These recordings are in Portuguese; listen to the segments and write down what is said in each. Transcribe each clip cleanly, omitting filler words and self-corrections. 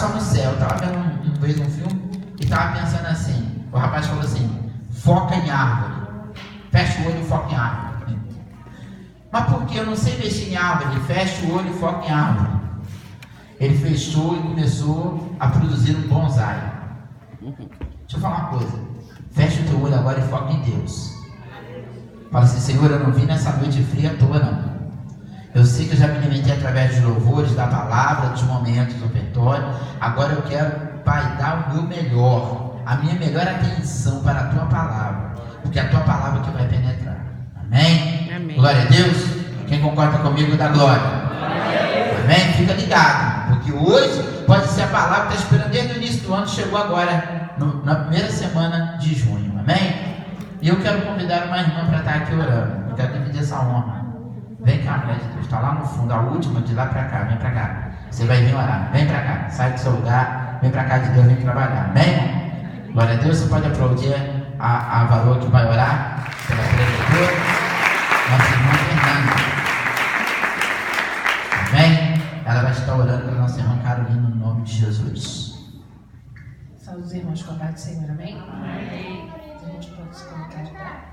só no céu. Eu estava vendo uma vez um filme e estava pensando assim, o rapaz falou assim, foca em árvore, fecha o olho e foca em árvore. Mas porque eu não sei mexer em árvore, fecha o olho e foca em árvore. Ele fechou e começou a produzir um bonsai. Deixa eu falar uma coisa, fecha o teu olho agora e foca em Deus. Fala assim, Senhor, eu não vim nessa noite fria à toa não. Eu sei que eu já me alimentei através dos louvores, da palavra, dos momentos ofertórios. Agora eu quero, Pai, dar o meu melhor, a minha melhor atenção para a Tua palavra, porque é a Tua palavra que vai penetrar. Amém? Amém. Glória a Deus. Quem concorda comigo, dá glória. Amém? Fica ligado, porque hoje pode ser a palavra que está esperando desde o início do ano, chegou agora, na primeira semana de junho. Amém? E eu quero convidar uma irmã para estar aqui orando. Eu quero dividir essa honra. Vem cá, mulher de Deus, está lá no fundo, a última, de lá para cá, vem para cá. Você vai vir orar, vem para cá, sai do seu lugar, vem para cá de Deus, vem trabalhar. Amém, irmão? Glória a Deus, você pode aplaudir a Valor que vai orar pela preletora, nossa irmã Fernanda. Amém? Ela vai estar orando pela nossa irmã Carolina, no nome de Jesus. Saúde os irmãos com a paz do Senhor, amém? Amém. A gente pode se colocar de pé.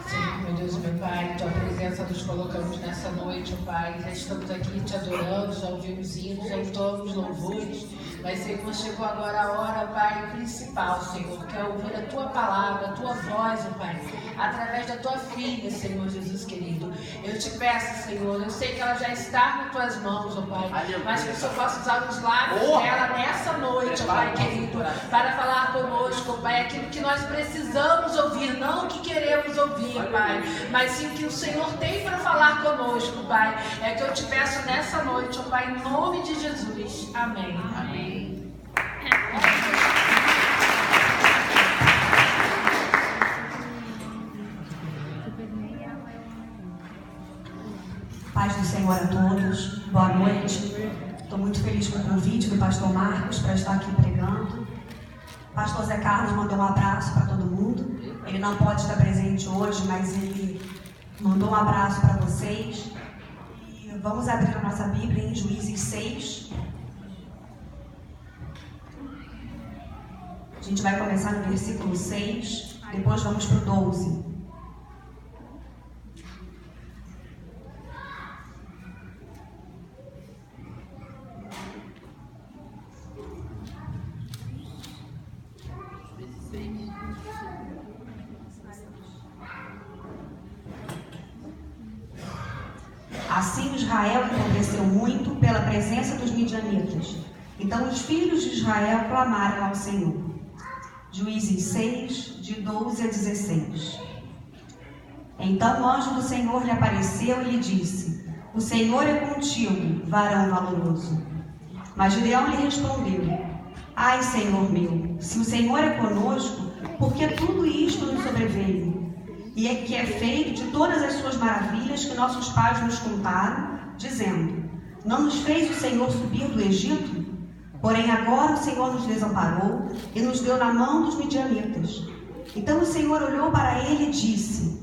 Senhor, meu Deus e meu Pai, Tua presença nos colocamos nessa noite, ó Pai. Já estamos aqui te adorando, já ouvimos hinos, já ouvimos louvores. Mas, Senhor, chegou agora a hora, Pai, principal, Senhor, que é ouvir a Tua palavra, a Tua voz, ó Pai, através da Tua filha, Senhor Jesus querido. Eu te peço, Senhor, eu sei que ela já está nas Tuas mãos, ó Pai, mas que o Senhor possa usar os lábios dela nessa noite, ó Pai querido, para falar conosco, ó Pai, aquilo que nós precisamos ouvir, não o que queremos ouvir, Pai, mas sim o que o Senhor tem para falar conosco, Pai. É que eu te peço nessa noite, ó Pai, em nome de Jesus. Amém. Amém. Paz do Senhor a todos, boa noite. Estou muito feliz com o convite do pastor Marcos para estar aqui pregando. O pastor Zé Carlos mandou um abraço para todo mundo. Ele não pode estar presente hoje, mas ele mandou um abraço para vocês. E vamos abrir a nossa Bíblia em Juízes 6. A gente vai começar no versículo 6, depois vamos para o 12. Assim Israel empobreceu muito pela presença dos midianitas. Então os filhos de Israel clamaram ao Senhor. Juízes 6, de 12 a 16. Então o anjo do Senhor lhe apareceu e lhe disse: O Senhor é contigo, varão valoroso. Mas Gideão lhe respondeu: Ai, Senhor meu, se o Senhor é conosco, por que tudo isto nos sobreveio? E é que é feito de todas as suas maravilhas que nossos pais nos contaram, dizendo: Não nos fez o Senhor subir do Egito? Porém agora o Senhor nos desamparou e nos deu na mão dos midianitas. Então o Senhor olhou para ele e disse: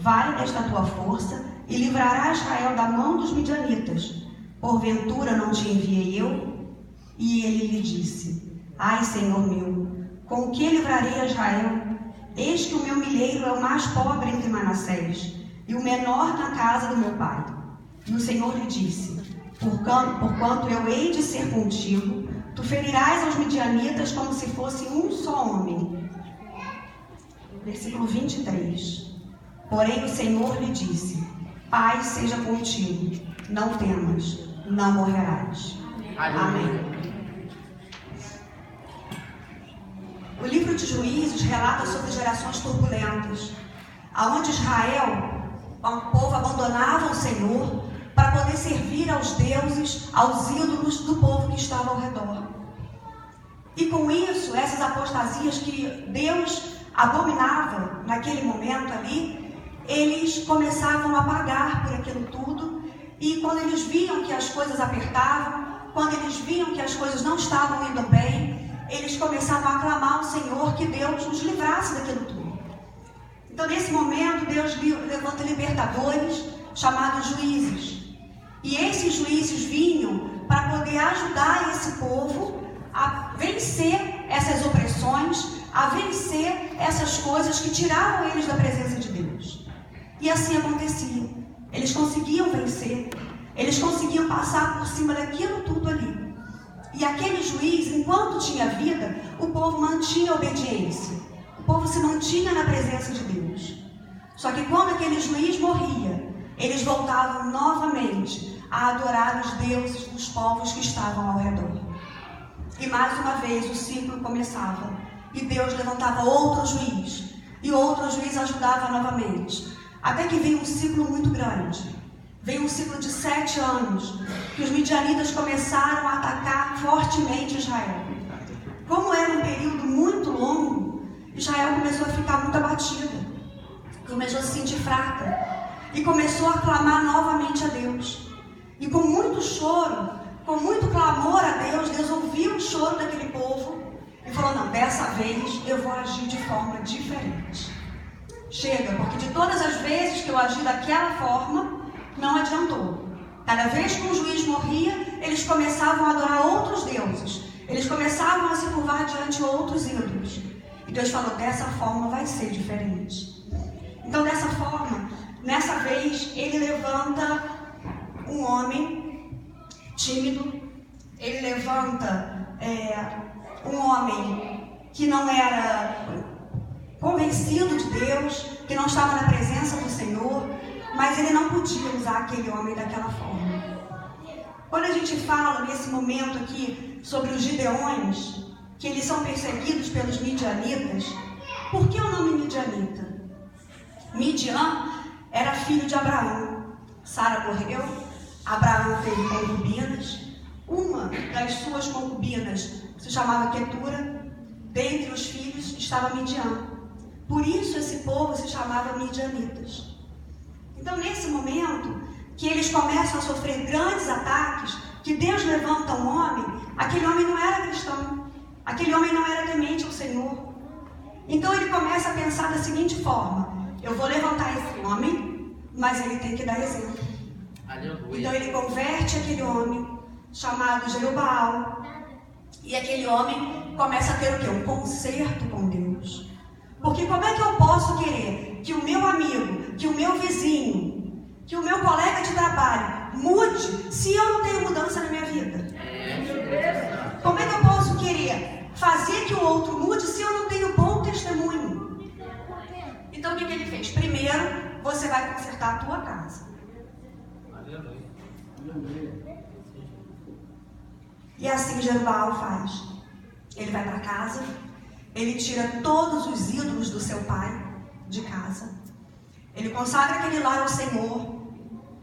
Vai esta tua força e livrará Israel da mão dos midianitas. Porventura não te enviei eu? E ele lhe disse: Ai, Senhor meu, com o que livrarei a Israel? Eis que o meu milheiro é o mais pobre entre Manassés, e o menor na casa do meu pai. E o Senhor lhe disse: Porquanto eu hei de ser contigo, tu ferirás aos midianitas como se fosse um só homem. Versículo 23. Porém o Senhor lhe disse: Paz seja contigo, não temas, não morrerás. Amém. O livro de Juízes relata sobre gerações turbulentas, aonde Israel, um povo, abandonava o Senhor para poder servir aos deuses, aos ídolos do povo que estava ao redor. E com isso, essas apostasias que Deus abominava naquele momento ali, eles começavam a pagar por aquilo tudo. E quando eles viam que as coisas apertavam, quando eles viam que as coisas não estavam indo bem, eles começavam a clamar ao Senhor que Deus nos livrasse daquilo tudo. Então, nesse momento, Deus levanta libertadores chamados juízes. E esses juízes vinham para poder ajudar esse povo a vencer essas opressões, a vencer essas coisas que tiravam eles da presença de Deus. E assim acontecia. Eles conseguiam vencer, eles conseguiam passar por cima daquilo tudo ali. E aquele juiz, enquanto tinha vida, o povo mantinha a obediência. O povo se mantinha na presença de Deus. Só que quando aquele juiz morria, eles voltavam novamente a adorar os deuses dos povos que estavam ao redor. E mais uma vez o ciclo começava. E Deus levantava outro juiz. E outro juiz ajudava novamente. Até que veio um ciclo muito grande. Veio um ciclo de 7 anos. Que os midianitas começaram a atacar fortemente Israel. Como era um período muito longo, Israel começou a ficar muito abatida. Começou a se sentir fraca. E começou a clamar novamente a Deus. E com muito choro, com muito clamor a Deus, Deus ouviu o choro daquele povo e falou: não, dessa vez eu vou agir de forma diferente. Chega, porque de todas as vezes que eu agi daquela forma, não adiantou. Cada vez que um juiz morria, eles começavam a adorar outros deuses. Eles começavam a se curvar diante de outros ídolos. E Deus falou: dessa forma vai ser diferente. Então, dessa forma, nessa vez, ele levanta um homem tímido. Ele levanta um homem que não era convencido de Deus, que não estava na presença do Senhor, mas ele não podia usar aquele homem daquela forma. Quando a gente fala nesse momento aqui sobre os Gideões, que eles são perseguidos pelos midianitas, por que o nome midianita? Midian era filho de Abraão. Sara morreu, Abraão teve concubinas. Uma das suas concubinas se chamava Quetura. Dentre os filhos estava Midian. Por isso esse povo se chamava midianitas. Então, nesse momento que eles começam a sofrer grandes ataques, que Deus levanta um homem, aquele homem não era cristão, aquele homem não era temente ao Senhor. Então ele começa a pensar da seguinte forma: eu vou levantar esse homem, mas ele tem que dar exemplo. Aleluia. Então ele converte aquele homem chamado Jerubaal, e aquele homem começa a ter o quê? Um conserto com Deus. Porque como é que eu posso querer que o meu amigo, que o meu vizinho, que o meu colega de trabalho mude se eu não tenho mudança na minha vida? Como é que eu posso querer fazer que o outro mude se eu não tenho bom testemunho? Então o que ele fez? Primeiro, você vai consertar a tua casa. E assim Jerubaal faz. Ele vai para casa, ele tira todos os ídolos do seu pai de casa, ele consagra aquele lar ao Senhor,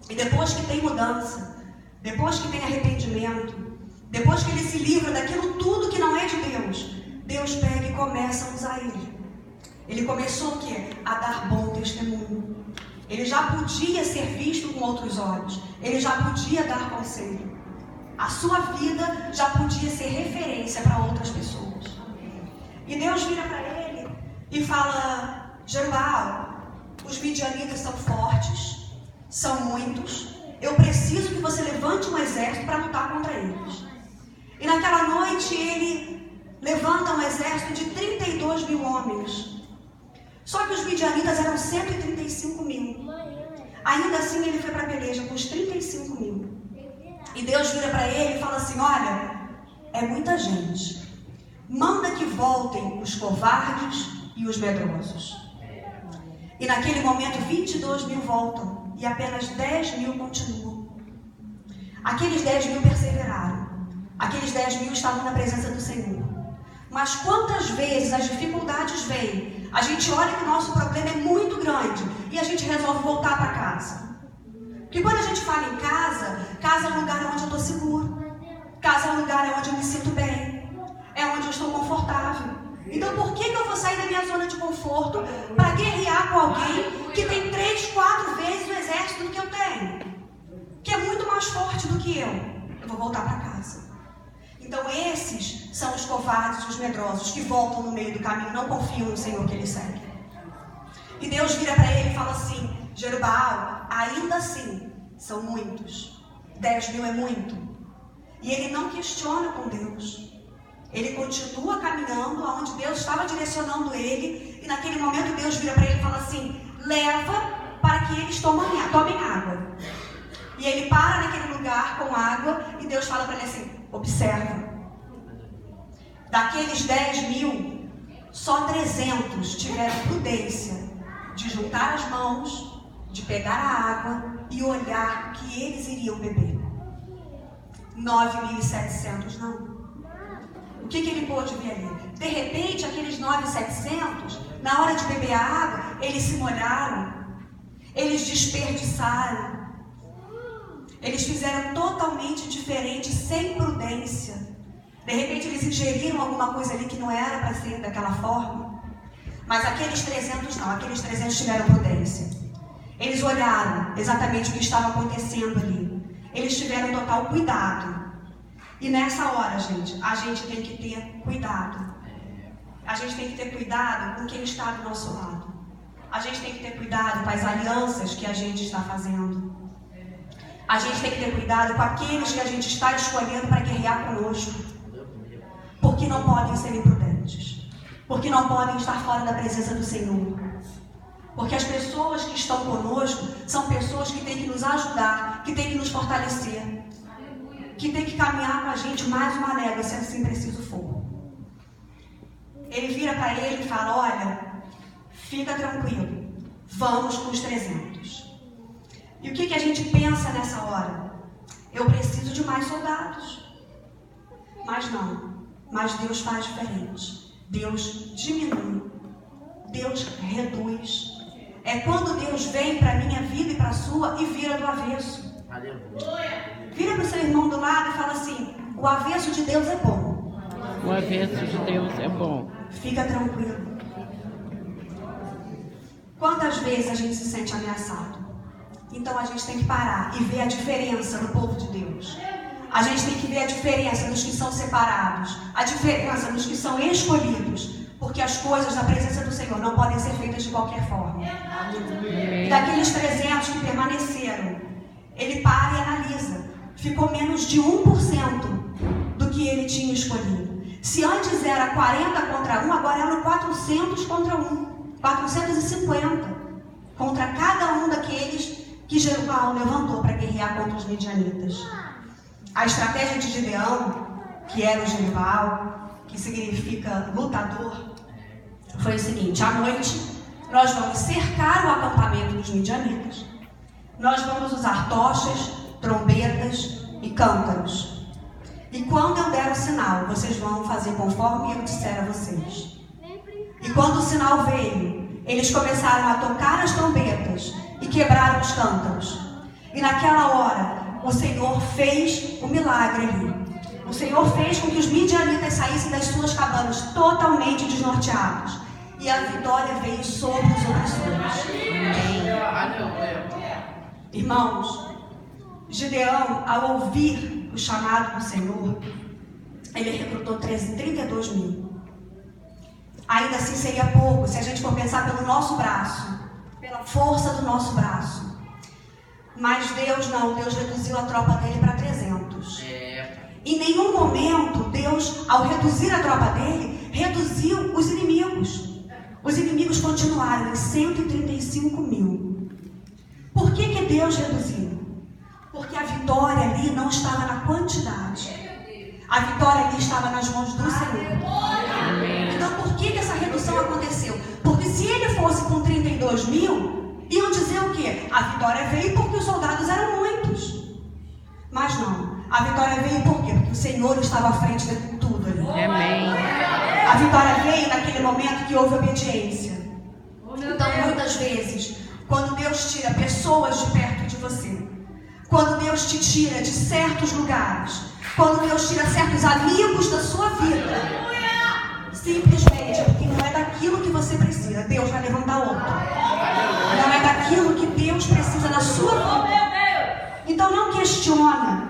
e depois que tem mudança, depois que tem arrependimento, depois que ele se livra daquilo tudo que não é de Deus, Deus pega e começa a usar ele. Ele começou o quê? A dar bom testemunho. Ele já podia ser visto com outros olhos, ele já podia dar conselho. A sua vida já podia ser referência para outras pessoas. E Deus vira para ele e fala: Jerubaal, os midianitas são fortes, são muitos, eu preciso que você levante um exército para lutar contra eles. E naquela noite ele levanta um exército de 32 mil homens. Só que os midianitas eram 135 mil. Ainda assim ele foi para a peleja com os 35 mil. E Deus vira para ele e fala assim: olha, é muita gente. Manda que voltem os covardes e os medrosos. E naquele momento 22 mil voltam e apenas 10 mil continuam. Aqueles 10 mil perseveraram. Aqueles 10 mil estavam na presença do Senhor. Mas quantas vezes as dificuldades vêm, a gente olha que o nosso problema é muito grande e a gente resolve voltar para casa. Porque quando a gente fala em casa, casa é um lugar onde eu estou seguro. Casa é um lugar onde eu me sinto bem. É onde eu estou confortável. Então por que eu vou sair da minha zona de conforto para guerrear com alguém que tem 3, 4 vezes o exército do que eu tenho? Que é muito mais forte do que eu. Eu vou voltar para casa. Então esses são os covardes, os medrosos, que voltam no meio do caminho, não confiam no Senhor que eles seguem. E Deus vira para ele e fala assim: Jerubaal, ainda assim, são muitos. 10 mil é muito. E ele não questiona com Deus. Ele continua caminhando aonde Deus estava direcionando ele. E naquele momento Deus vira para ele e fala assim: leva para que eles tomem água. E ele para naquele lugar com água. E Deus fala para ele assim: observa. Daqueles 10.000, só 300 tiveram prudência de juntar as mãos, de pegar a água e olhar que eles iriam beber. 9.700 não. O que ele pôde ver ali? De repente, aqueles 9.700, na hora de beber a água, eles se molharam, eles desperdiçaram, eles fizeram totalmente diferente, sem prudência. De repente, eles ingeriram alguma coisa ali que não era para ser daquela forma. Mas aqueles 300 não, aqueles 300 tiveram prudência. Eles olharam exatamente o que estava acontecendo ali. Eles tiveram total cuidado. E nessa hora, gente, a gente tem que ter cuidado. A gente tem que ter cuidado com quem está do nosso lado. A gente tem que ter cuidado com as alianças que a gente está fazendo. A gente tem que ter cuidado com aqueles que a gente está escolhendo para guerrear conosco. Porque não podem ser imprudentes. Porque não podem estar fora da presença do Senhor. Porque as pessoas que estão conosco são pessoas que têm que nos ajudar, que têm que nos fortalecer, que têm que caminhar com a gente mais uma légua, se assim preciso for. Ele vira para ele e fala: olha, fica tranquilo, vamos com os 300. E o que a gente pensa nessa hora? Eu preciso de mais soldados. Mas não, mas Deus faz diferente. Deus diminui, Deus reduz. É quando Deus vem para a minha vida e para a sua e vira do avesso. Vira para o seu irmão do lado e fala assim: o avesso de Deus é bom. O avesso de Deus é bom. Fica tranquilo. Quantas vezes a gente se sente ameaçado? Então a gente tem que parar e ver a diferença no povo de Deus. A gente tem que ver a diferença dos que são separados, a diferença dos que são escolhidos. Porque as coisas na presença do Senhor não podem ser feitas de qualquer forma. E daqueles 300 que permaneceram, ele para e analisa. Ficou menos de 1% do que ele tinha escolhido. Se antes era 40 contra 1, agora eram 400 contra 1. 450 contra cada um daqueles que Jerubaal levantou para guerrear contra os midianitas. A estratégia de Gideão, que era o Jerubaal, que significa lutador, foi o seguinte: à noite nós vamos cercar o acampamento dos midianitas, nós vamos usar tochas, trombetas e cântaros, e quando eu der o sinal, vocês vão fazer conforme eu disser a vocês. E quando o sinal veio, eles começaram a tocar as trombetas e quebraram os cântaros, e naquela hora o Senhor fez o milagre ali. O Senhor fez com que os midianitas saíssem das suas cabanas totalmente desnorteados. E a vitória veio sobre os opressores. Irmãos, Gideão, ao ouvir o chamado do Senhor, ele recrutou 32.000. Ainda assim seria pouco, se a gente for pensar pelo nosso braço, pela força do nosso braço. Mas Deus não, Deus reduziu a tropa dele para 300. Em nenhum momento, Deus, ao reduzir a tropa dele, reduziu os inimigos. Os inimigos continuaram em 135.000. Por que Deus reduziu? Porque a vitória ali não estava na quantidade. A vitória ali estava nas mãos do Senhor. Então, por que essa redução aconteceu? Porque se ele fosse com 32.000, iam dizer o quê? A vitória veio porque os soldados eram muitos. Mas não. A vitória veio por quê? Porque o Senhor estava à frente de tudo ali. Amém. A vitória veio naquele momento que houve obediência. Então, muitas vezes, quando Deus tira pessoas de perto de você, quando Deus te tira de certos lugares, quando Deus tira certos amigos da sua vida, simplesmente porque não é daquilo que você precisa, Deus vai levantar outro. Não é daquilo que Deus precisa na sua vida. Então não questiona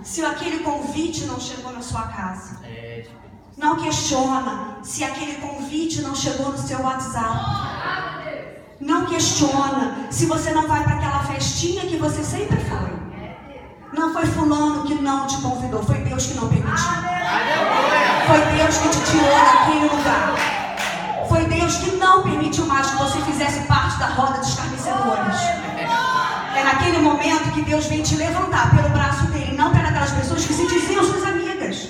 se aquele convite não chegou na sua casa. Não questiona se aquele convite não chegou no seu WhatsApp. Não questiona se você não vai para aquela festinha que você sempre foi. Não foi fulano que não te convidou, foi Deus que não permitiu. Foi Deus que te tirou daquele lugar. Foi Deus que não permitiu mais que você fizesse parte da roda dos escarnecedores. É naquele momento que Deus vem te levantar pelo braço dele, não pelas pessoas que se diziam suas amigas.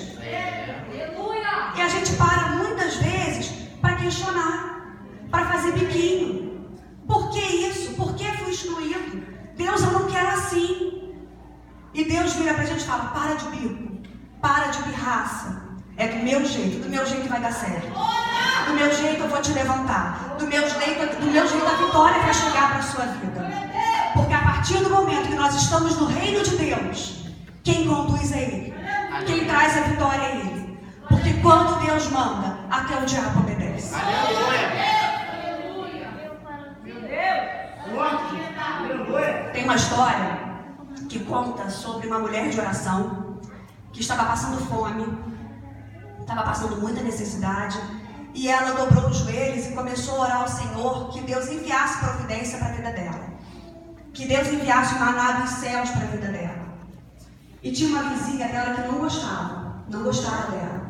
E a gente para muitas vezes para questionar, para fazer biquinho. Por que isso? Por que fui excluído? Deus, eu não quero assim. E Deus vira pra gente e fala: para de bico, para de pirraça. É do meu jeito vai dar certo. Do meu jeito eu vou te levantar. Do meu jeito a vitória vai chegar para a sua vida. Porque a partir do momento que nós estamos no reino de Deus, quem conduz é Ele. Quem traz a vitória é Ele. Porque quando Deus manda, até o diabo obedece. Tem uma história que conta sobre uma mulher de oração que estava passando fome, estava passando muita necessidade, e ela dobrou os joelhos e começou a orar ao Senhor que Deus enviasse providência para a vida dela, que Deus enviasse o maná dos céus para a vida dela. E tinha uma vizinha dela que não gostava dela.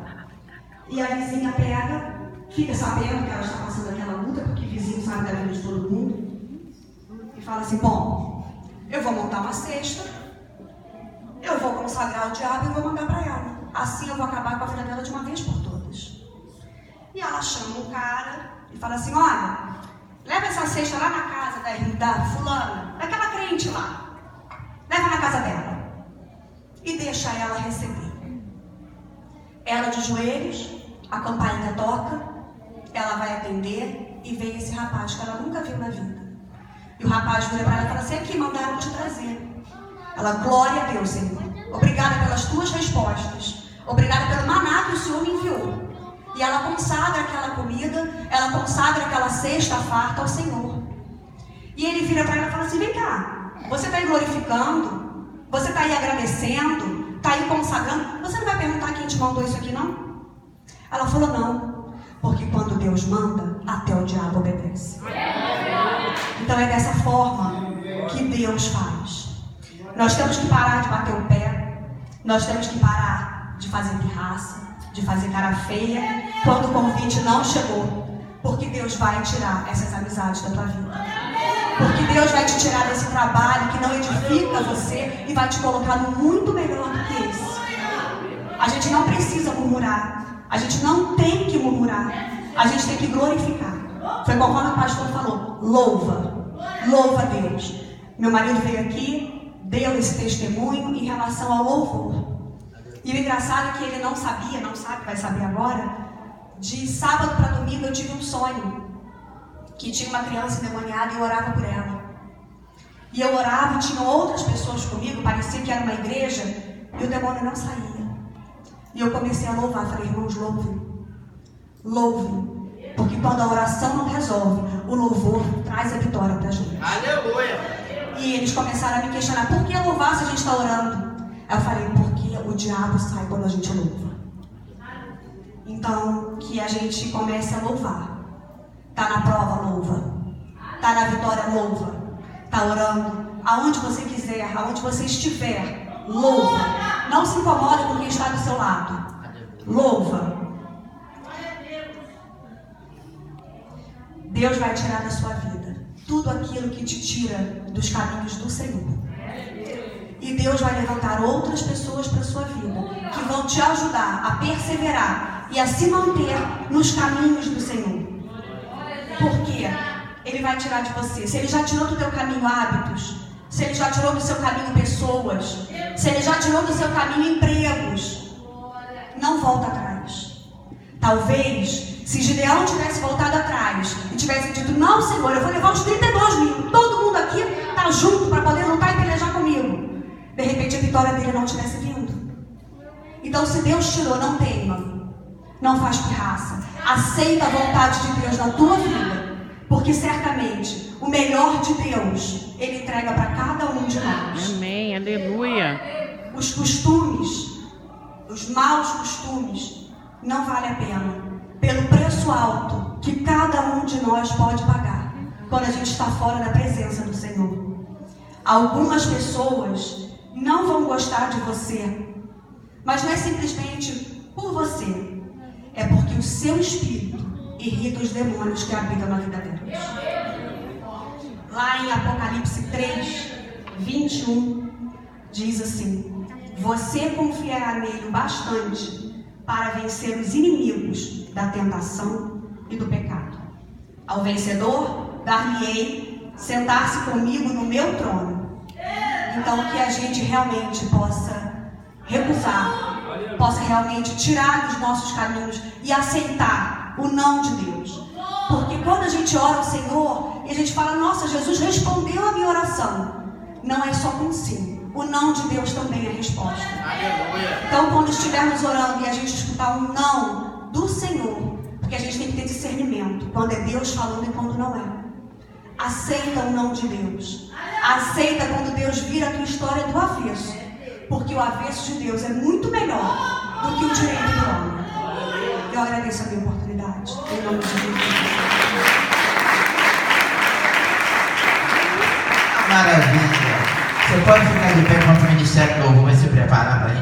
E a vizinha pega, fica sabendo que ela está passando aquela luta, porque vizinho sabe da vida de todo mundo, e fala assim: bom, eu vou montar uma cesta, eu vou consagrar o diabo e vou mandar para ela. Assim eu vou acabar com a vida dela de uma vez por todas. E ela chama o cara e fala assim: olha, leva essa cesta lá na casa da fulana, daquela crente lá. Leva na casa dela. E deixa ela receber. Ela de joelhos, a campainha toca, ela vai atender e vem esse rapaz que ela nunca viu na vida. E o rapaz vira para ela e fala assim: aqui, mandaram te trazer. Ela: glória a Deus, Senhor. Obrigada pelas tuas respostas. Obrigada pelo maná que o Senhor me enviou. E ela consagra aquela comida, ela consagra aquela cesta farta ao Senhor. E ele vira para ela e fala assim: vem cá, você está aí glorificando? Você está aí agradecendo? Está aí consagrando? Você não vai perguntar quem te mandou isso aqui, não? Ela falou: não, porque quando Deus manda, até o diabo obedece. Então é dessa forma que Deus faz. Nós temos que parar de bater o pé. Nós temos que parar de fazer pirraça, de fazer cara feia quando o convite não chegou. Porque Deus vai tirar essas amizades da tua vida. Porque Deus vai te tirar desse trabalho que não edifica você e vai te colocar no muito melhor do que esse. A gente não precisa murmurar. A gente não tem que murmurar. A gente tem que glorificar. Foi conforme o pastor falou: louva. Louva a Deus. Meu marido veio aqui, deu esse testemunho em relação ao louvor. E o engraçado é que ele não sabe, vai saber agora. De sábado para domingo eu tive um sonho que tinha uma criança endemoniada e eu orava por ela. E eu orava e tinham outras pessoas comigo, parecia que era uma igreja, e o demônio não saía. E eu comecei a louvar, falei: irmãos, louvem, porque quando a oração não resolve, o louvor traz a vitória para a gente. Aleluia! E eles começaram a me questionar: por que louvar se a gente está orando? Eu falei: porque o diabo sai quando a gente louva. Então, que a gente comece a louvar. Tá na prova, louva. Tá na vitória, louva. Tá orando. Aonde você quiser, aonde você estiver, louva. Não se incomoda com quem está do seu lado. Louva. Deus vai tirar da sua vida tudo aquilo que te tira dos caminhos do Senhor. E Deus vai levantar outras pessoas para a sua vida, que vão te ajudar a perseverar e a se manter nos caminhos do Senhor. Porque Ele vai tirar de você. Se Ele já tirou do teu caminho hábitos, se Ele já tirou do seu caminho pessoas, se Ele já tirou do seu caminho empregos, não volta atrás. Talvez, se Gideão tivesse voltado atrás e tivesse dito: não, Senhor, eu vou levar os 32 mil, todo mundo aqui está junto para poder lutar e pelejar comigo. De repente a vitória dele não tivesse vindo. Então, se Deus tirou, não teima. Não faz pirraça. Aceita a vontade de Deus na tua vida. Porque certamente o melhor de Deus Ele entrega para cada um de nós. Amém, aleluia. Os costumes, os maus costumes, não vale a pena. Pelo preço alto que cada um de nós pode pagar quando a gente está fora da presença do Senhor. Algumas pessoas não vão gostar de você. Mas não é simplesmente por você. É porque o seu espírito irrita os demônios que habitam na vida deles. Lá em Apocalipse 3, 21, diz assim: você confiará nele o bastante para vencer os inimigos da tentação e do pecado. Ao vencedor, dar-lhe-ei sentar-se comigo no meu trono. Então, que a gente realmente possa recusar, possa realmente tirar dos nossos caminhos e aceitar o não de Deus. Porque quando a gente ora ao Senhor e a gente fala, nossa, Jesus respondeu a minha oração, não é só com sim. O não de Deus também é resposta. Então, quando estivermos orando e a gente escutar um não do Senhor, porque a gente tem que ter discernimento, quando é Deus falando e quando não é. Aceita o não de Deus. Aceita quando Deus vira a tua história do avesso. Porque o avesso de Deus é muito melhor do que o direito do homem. Eu agradeço a minha oportunidade. Em nome de Jesus. Maravilha. Você pode ficar de pé enquanto o Ministério Novo vai se preparar para a gente.